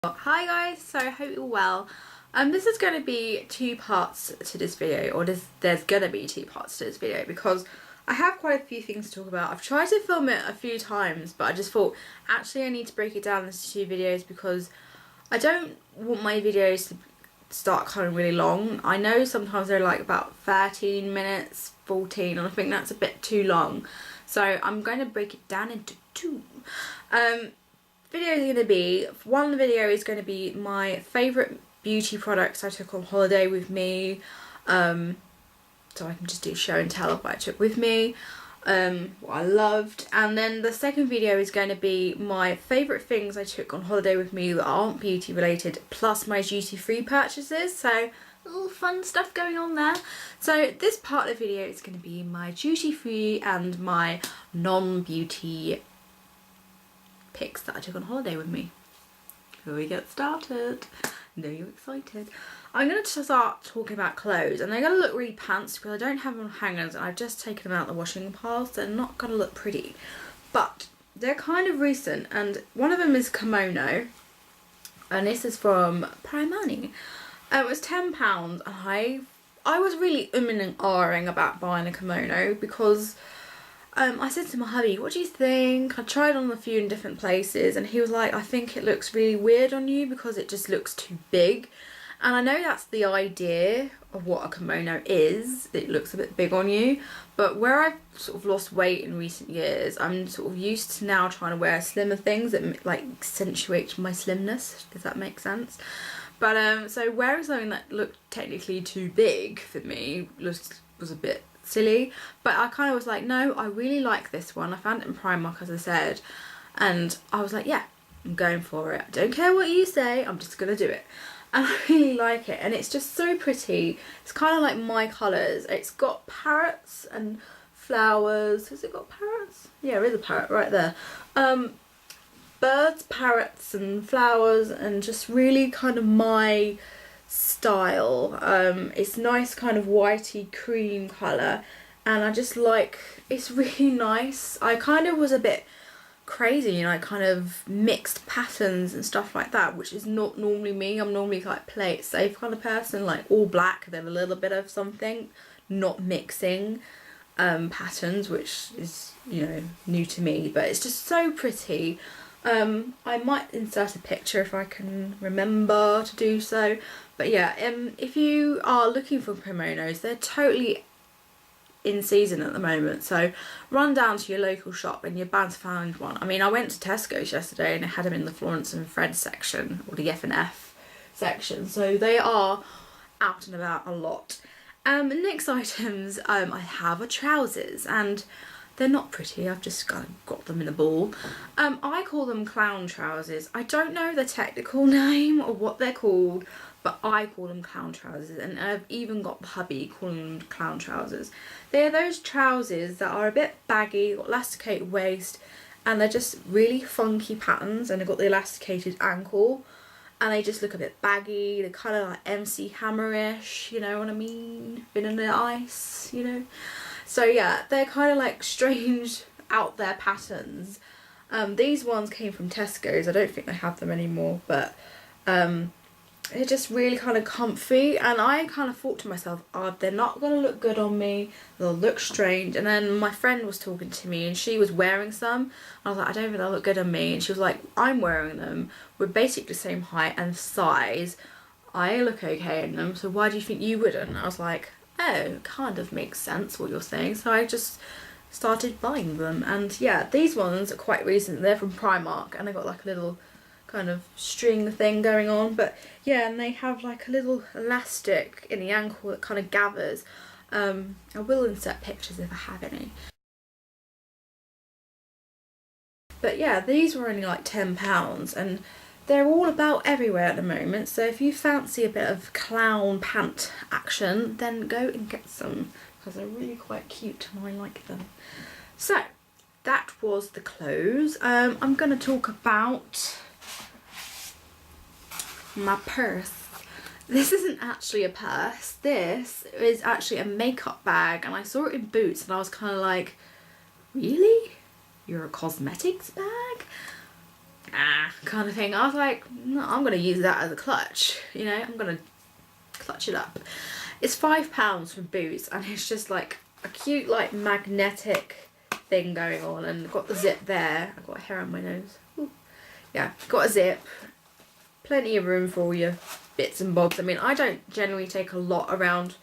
Hi guys, so I hope you're well. This is going to be two parts to this video, or there's going to be two parts to this video because I have quite a few things to talk about. I've tried to film it a few times, but I just thought actually I need to break it down into two videos because I don't want my videos to start kind of really long. I know sometimes they're like about 13 minutes, 14, and I think that's a bit too long. So I'm going to break it down into two. Video is going to be, one video is going to be my favourite beauty products I took on holiday with me, so I can just do show and tell of what I took with me, what I loved, and then the second video is going to be my favourite things I took on holiday with me that aren't beauty related, plus my duty free purchases, so a little fun stuff going on there. So this part of the video is going to be my duty free and my non-beauty pics that I took on holiday with me. Before we get started, I know you're excited. I'm going to start talking about clothes, and they're going to look really pants because I don't have them on hangers and I've just taken them out of the washing pile, so they're not going to look pretty. But they're kind of recent, and one of them is kimono, and this is from Primani. It was £10, and I was really umming and ahhing about buying a kimono because I said to my hubby, what do you think? I tried on a few in different places, and he was like, I think it looks really weird on you because it just looks too big. And I know that's the idea of what a kimono is, it looks a bit big on you, but where I've sort of lost weight in recent years, I'm sort of used to now trying to wear slimmer things that like accentuate my slimness, does that make sense? But so wearing something that looked technically too big for me was a bit silly, but I kind of was like, no, I really like this one. I found it in Primark, as I said, and I was like, yeah, I'm going for it. I don't care what you say, I'm just gonna do it. And I really like it, and it's just so pretty. It's kind of like my colours. It's got parrots and flowers. Has it got parrots? Yeah, there is a parrot right there. Birds, parrots and flowers, and just really kind of my style. It's nice kind of whitey cream colour, and I just like, it's really nice. I kind of was a bit crazy, you know, I kind of mixed patterns and stuff like that, which is not normally me. I'm normally like play it safe kind of person, like all black then a little bit of something, not mixing patterns, which is, you know, new to me, but it's just so pretty. I might insert a picture if I can remember to do so, but yeah, if you are looking for kimonos, they're totally in season at the moment, so run down to your local shop and you're bound to find one. I mean, I went to Tesco's yesterday and they had them in the Florence and Fred section, or the F&F section, so they are out and about a lot. Next items, I have are trousers, and they're not pretty, I've just kind of got them in a ball. I call them clown trousers. I don't know the technical name or what they're called, but I call them clown trousers, and I've even got the hubby calling them clown trousers. They're those trousers that are a bit baggy, got elasticated waist, and they're just really funky patterns, and they've got the elasticated ankle, and they just look a bit baggy. They're kind of like MC Hammer-ish, you know what I mean? Been in the ice, you know? So yeah, they're kind of like strange, out there patterns. These ones came from Tesco's. I don't think they have them anymore, but they're just really kind of comfy, and I kind of thought to myself, oh, they're not going to look good on me, they'll look strange. And then my friend was talking to me and she was wearing some. I was like, I don't think they'll look good on me, and she was like, I'm wearing them, we're basically the same height and size, I look okay in them, so why do you think you wouldn't? I was like, oh, kind of makes sense what you're saying. So I just started buying them, and yeah, these ones are quite recent. They're from Primark, and they got like a little kind of string thing going on, but yeah, and they have like a little elastic in the ankle that kind of gathers. I will insert pictures if I have any. But yeah, these were only like £10, and they're all about everywhere at the moment, so if you fancy a bit of clown pant action, then go and get some, because they're really quite cute and I like them. So that was the clothes. I'm going to talk about my purse. This isn't actually a purse, this is actually a makeup bag, and I saw it in Boots and I was kind of like, really? You're a cosmetics bag? kind of thing. I was like, no, I'm going to use that as a clutch, you know, I'm going to clutch it up. It's £5 from Boots, and it's just like a cute like magnetic thing going on, and I've got the zip there. I've got hair on my nose. Ooh. Yeah, got a zip, plenty of room for all your bits and bobs. I mean, I don't generally take a lot around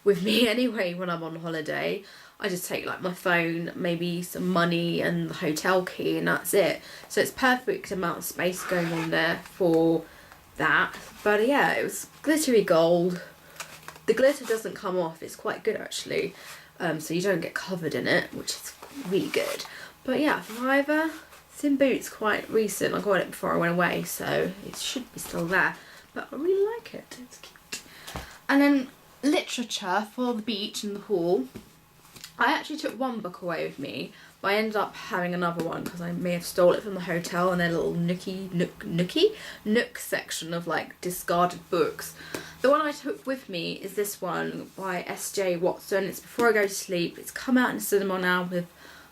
with me anyway when I'm on holiday. I just take like my phone, maybe some money and the hotel key, and that's it. So it's perfect amount of space going on there for that. But yeah, it was glittery gold. The glitter doesn't come off, it's quite good actually. So you don't get covered in it, which is really good. But yeah, Fiver, it's in Boots, quite recent. I got it before I went away, so it should be still there. But I really like it, it's cute. And then literature for the beach and the pool. I actually took one book away with me, but I ended up having another one because I may have stole it from the hotel in their little nook section of like discarded books. The one I took with me is this one by S.J. Watson. It's Before I Go to Sleep. It's come out in the cinema now with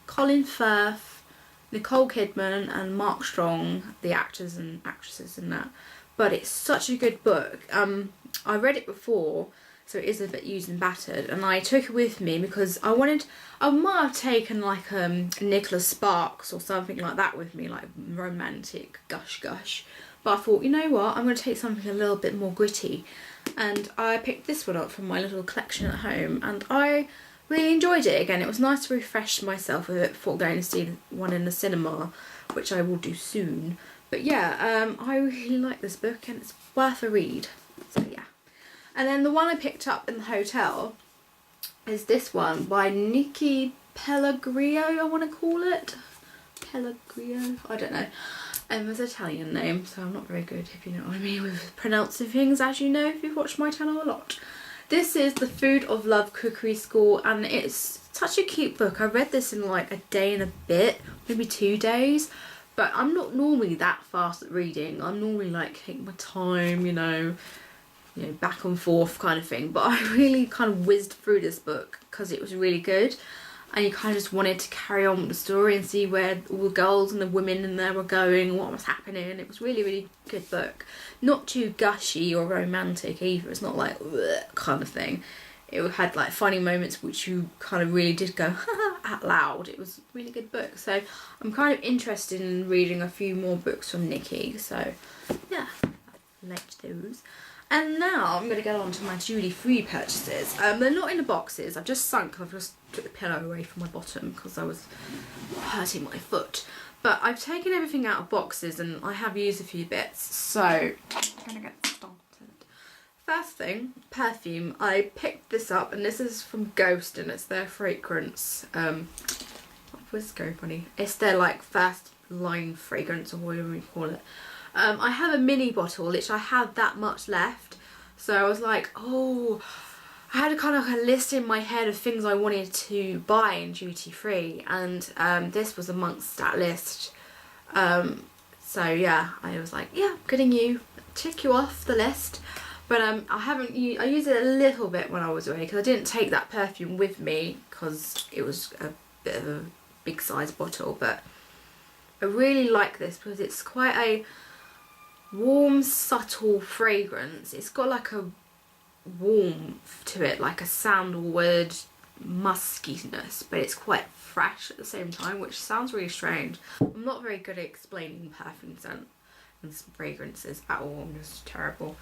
Colin Firth, Nicole Kidman and Mark Strong, the actors and actresses in that. But it's such a good book. I read it before, so it is a bit used and battered, and I took it with me because I might have taken like Nicholas Sparks or something like that with me, like romantic gush. But I thought, you know what, I'm going to take something a little bit more gritty, and I picked this one up from my little collection at home, and I really enjoyed it. Again, it was nice to refresh myself with it before going to see one in the cinema, which I will do soon. But yeah, I really like this book, and it's worth a read. So yeah. And then the one I picked up in the hotel is this one by Nikki Pellegrio, I want to call it. Pellegrio, I don't know. It's an Italian name, so I'm not very good, if you know what I mean, with pronouncing things, as you know if you've watched my channel a lot. This is The Food of Love Cookery School, and it's such a cute book. I read this in like a day and a bit, maybe 2 days, but I'm not normally that fast at reading. I'm normally like taking my time, you know, back and forth kind of thing. But I really kind of whizzed through this book because it was really good. And you kind of just wanted to carry on with the story and see where all the girls and the women in there were going, what was happening. It was really, really good book. Not too gushy or romantic either. It's not like kind of thing. It had like funny moments which you kind of really did go out loud. It was a really good book. So I'm kind of interested in reading a few more books from Nikki. So yeah, I liked those. And now I'm going to get on to my duty-free purchases. They're not in the boxes. I've just took the pillow away from my bottom because I was hurting my foot. But I've taken everything out of boxes and I have used a few bits. So I'm going to get started. First thing, perfume. I picked this up, and this is from Ghost, and it's their fragrance. What was Go Bunny? It's their like first line fragrance, or whatever you call it. I have a mini bottle, which I had that much left, so I was like, oh, I had a kind of a list in my head of things I wanted to buy in duty free, and this was amongst that list. So yeah, I was like, yeah, getting you, tick you off the list. But I used it a little bit when I was away because I didn't take that perfume with me because it was a bit of a big size bottle. But I really like this because it's quite a warm, subtle fragrance. It's got like a warmth to it, like a sandalwood muskiness, but it's quite fresh at the same time, which sounds really strange. I'm not very good at explaining perfume scent and fragrances at all. I'm just terrible.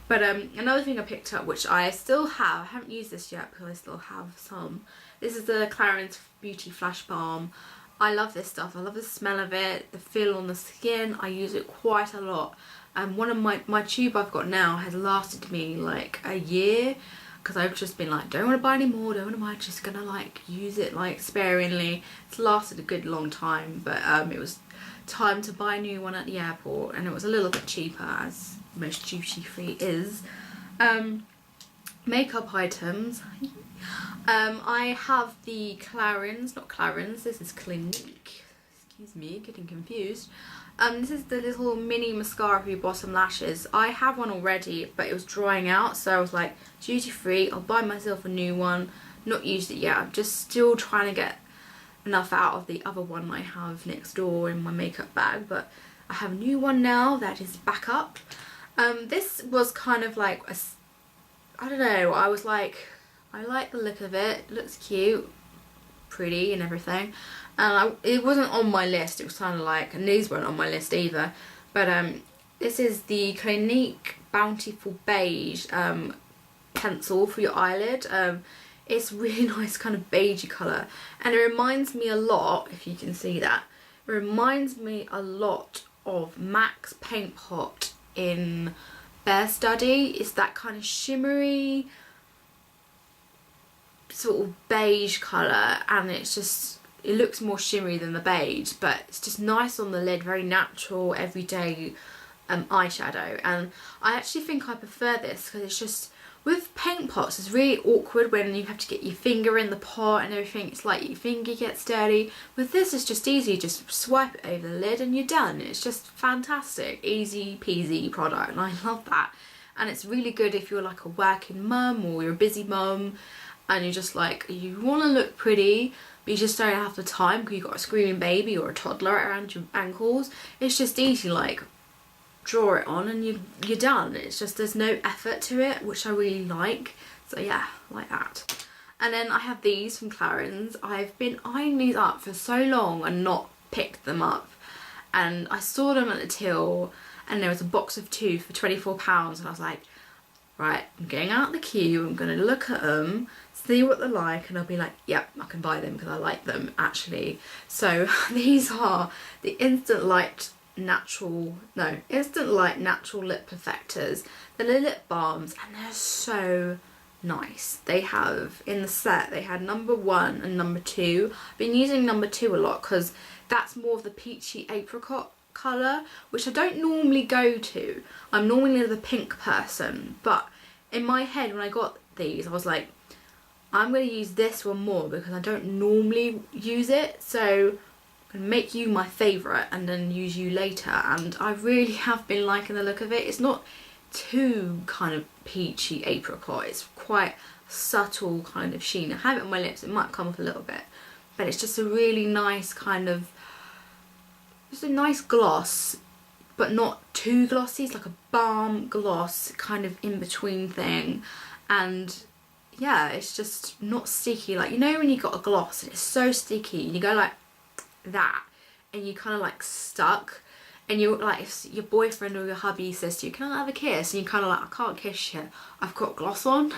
But another thing I picked up, which I still have, I haven't used this yet because I still have some. This is the Clarins Beauty Flash Balm. I love this stuff. I love the smell of it, the feel on the skin. I use it quite a lot. And one of my tube I've got now has lasted me like a year because I've just been like, don't want to buy any more, don't want to buy, just gonna like use it like sparingly. It's lasted a good long time, but it was time to buy a new one at the airport, and it was a little bit cheaper, as most duty free is. Makeup items. I have the Clarins, not Clarins, this is Clinique. Excuse me, getting confused. This is the little mini mascara for your bottom lashes. I have one already, but it was drying out, so I was like, duty free, I'll buy myself a new one. Not used it yet, I'm just still trying to get enough out of the other one I have next door in my makeup bag, but I have a new one now that is back up. This was kind of like I don't know, I was like, I like the look of it. It looks cute, pretty and everything. And it wasn't on my list. It was kind of like, and these weren't on my list either. But this is the Clinique Bountiful Beige pencil for your eyelid. It's really nice kind of beigey colour, and it reminds me a lot, if you can see that, it reminds me a lot of MAC's Paint Pot in Bear Study. It's that kind of shimmery sort of beige colour, and it's just, it looks more shimmery than the beige, but it's just nice on the lid, very natural, everyday eyeshadow. And I actually think I prefer this because it's just, with paint pots it's really awkward when you have to get your finger in the pot and everything. It's like your finger gets dirty. With this it's just easy, just swipe it over the lid and you're done. It's just fantastic, easy peasy product, and I love that. And it's really good if you're like a working mum or you're a busy mum and you're just like, you want to look pretty but you just don't have the time because you've got a screaming baby or a toddler around your ankles. It's just easy, like draw it on and you're done. It's just, there's no effort to it, which I really like. So yeah, like that. And then I have these from Clarins. I've been eyeing these up for so long and not picked them up, and I saw them at the till and there was a box of 2 for £24, and I was like, right, I'm getting out the queue, I'm gonna look at them, see what they're like, and I'll be like, yep, I can buy them because I like them actually. So these are the Instant Light Natural Lip Perfectors. They're lip balms and they're so nice. They have, in the set, they had number 1 and number 2. I've been using number 2 a lot because that's more of the peachy apricot colour, which I don't normally go to. I'm normally the pink person, but in my head when I got these I was like, I'm going to use this one more because I don't normally use it, so and make you my favourite and then use you later. And I really have been liking the look of it. It's not too kind of peachy apricot, it's quite subtle kind of sheen. I have it on my lips, it might come off a little bit, but it's just a really nice kind of, just a nice gloss, but not too glossy. It's like a balm gloss kind of in between thing. And yeah, it's just not sticky. Like, you know when you got a gloss and it's so sticky and you go like that and you kind of like stuck, and you're like, if your boyfriend or your hubby says to you, can I have a kiss, and you're kind of like, I can't kiss you, I've got gloss on,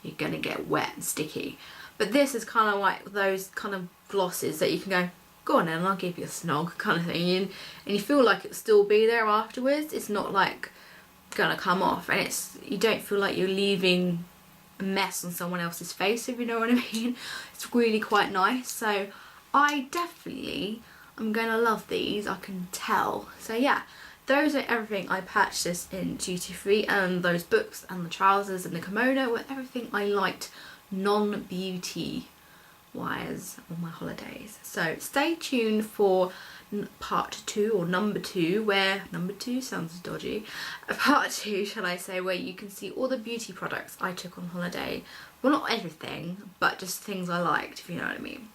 you're gonna get wet and sticky. But this is kind of like those kind of glosses that you can go on then, I'll give you a snog kind of thing, and you feel like it'll still be there afterwards. It's not like gonna come off, and it's, you don't feel like you're leaving a mess on someone else's face, if you know what I mean. It's really quite nice. So I definitely am going to love these, I can tell. So yeah, those are everything I purchased in duty free, and those books and the trousers and the kimono were everything I liked non-beauty wise on my holidays. So stay tuned for part 2, or number 2, where number 2 sounds dodgy, part 2 shall I say, where you can see all the beauty products I took on holiday. Well, not everything, but just things I liked, if you know what I mean.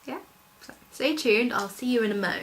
Yeah, so stay tuned, I'll see you in a mo.